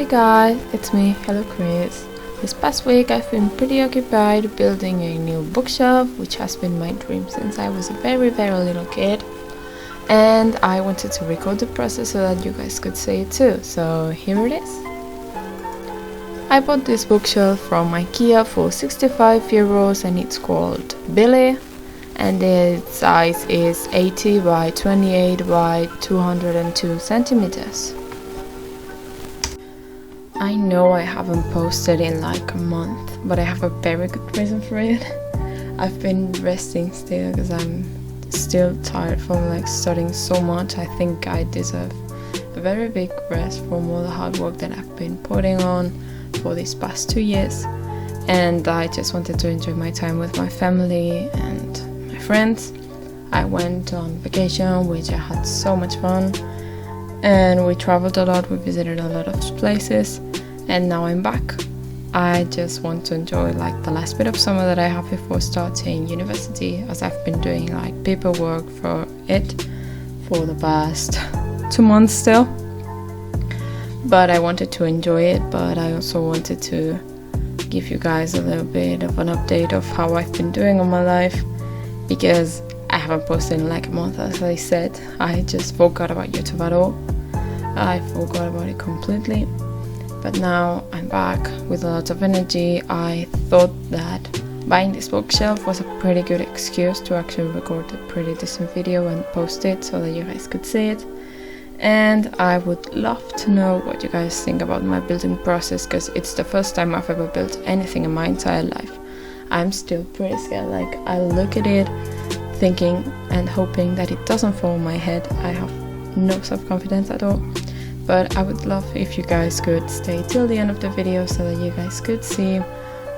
Hey guys, it's me, Hello Chris. This past week I've been pretty occupied building a new bookshelf, which has been my dream since I was a very little kid. And I wanted to record the process so that you guys could see it too, so here it is. I bought this bookshelf from IKEA for €65 and it's called Billy, and its size is 80 by 28 by 202 centimeters. I know I haven't posted in like a month, but I have a very good reason for it. I've been resting still because I'm still tired from like studying so much. I think I deserve a very big rest from all the hard work that I've been putting on for these past 2 years. And I just wanted to enjoy my time with my family and my friends. I went on vacation, which I had so much fun. And we traveled a lot, we visited a lot of places, and now I'm back. I just want to enjoy like the last bit of summer that I have before starting university, as I've been doing like paperwork for it for the past 2 months still. But I wanted to enjoy it, but I also wanted to give you guys a little bit of an update of how I've been doing on my life, because I haven't posted in like a month, as I said. I just forgot about YouTube at all. I forgot about it completely. But now I'm back with a lot of energy. I thought that buying this bookshelf was a pretty good excuse to actually record a pretty decent video and post it so that you guys could see it. And I would love to know what you guys think about my building process, because it's the first time I've ever built anything in my entire life. I'm still pretty scared. Like, I look at it thinking and hoping that it doesn't fall on my head. I have no self-confidence at all. But I would love if you guys could stay till the end of the video so that you guys could see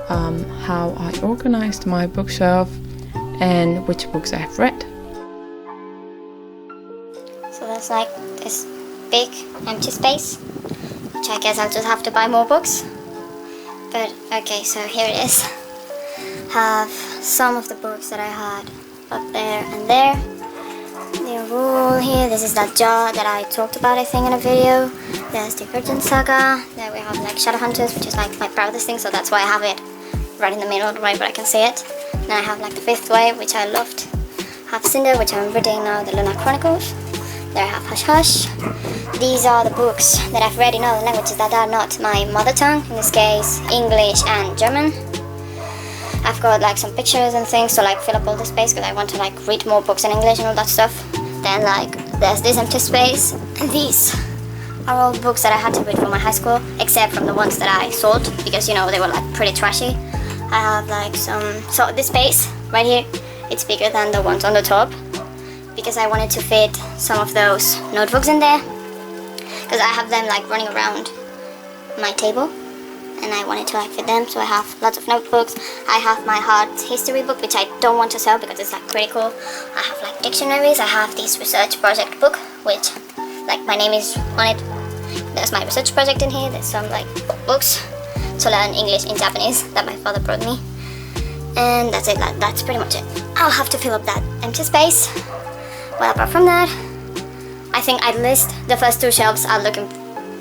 how I organized my bookshelf and which books I have read. So there's like this big empty space, which I guess I'll just have to buy more books. But okay, so here it is. Have some of the books that I had up there and there. They're all here. This is that jar that I talked about, I think, in a video. There's the Urgent Saga. There we have like Shadowhunters, which is like my proudest thing, so that's why I have it right in the middle, right where I can see it. Then I have like the Fifth Wave, which I loved. I have Cinder, which I'm reading now, the Lunar Chronicles. There I have Hush Hush. These are the books that I've read in other languages that are not my mother tongue, in this case English and German. I've got like some pictures and things to like fill up all the space, because I want to like read more books in English and all that stuff. Then like there's this empty space, and these are all books that I had to read from my high school, except from the ones that I sold, because you know they were like pretty trashy. I have like some, so this space right here, it's bigger than the ones on the top, because I wanted to fit some of those notebooks in there, because I have them like running around my table. And I wanted to like fit them, so I have lots of notebooks. I have my hard history book, which I don't want to sell because it's like pretty cool. I have like dictionaries. I have this research project book, which like my name is on it. There's my research project in here. There's some like books to learn English in Japanese that my father brought me. And that's it. That's pretty much it. I'll have to fill up that empty space. Well, apart from that, I think at least the first 2 shelves are looking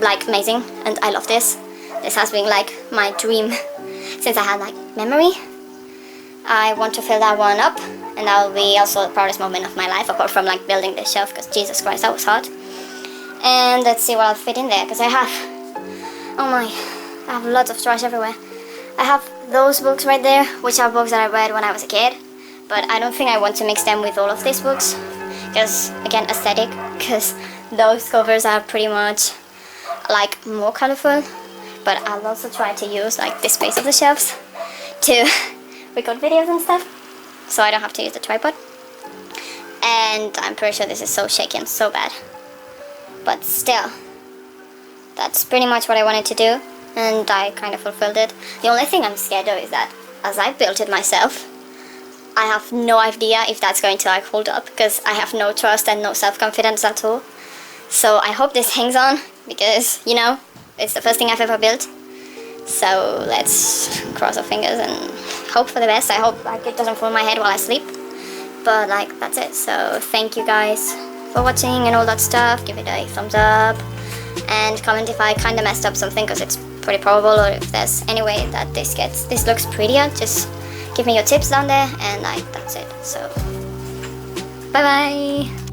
like amazing, and I love this. This has been like my dream since I had like memory. I want to fill that one up, and that will be also the proudest moment of my life, apart from like building this shelf, because Jesus Christ, that was hard. And let's see what I'll fit in there, because I have lots of trash everywhere. I have those books right there, which are books that I read when I was a kid, but I don't think I want to mix them with all of these books, because again, aesthetic, because those covers are pretty much like more colorful. But I'll also try to use like this space of the shelves to record videos and stuff, so I don't have to use the tripod. And I'm pretty sure this is so shaky and so bad, but still, that's pretty much what I wanted to do, and I kind of fulfilled it. The only thing I'm scared of is that as I built it myself, I have no idea if that's going to like hold up, because I have no trust and no self-confidence at all. So I hope this hangs on, because you know, it's the first thing I've ever built. So let's cross our fingers and hope for the best. I hope like it doesn't fall on my head while I sleep. But like that's it. So thank you guys for watching and all that stuff. Give it a thumbs up. and comment if I kind of messed up something, because it's pretty probable, or if there's any way that this looks prettier. Just give me your tips down there, and that's it. So bye bye.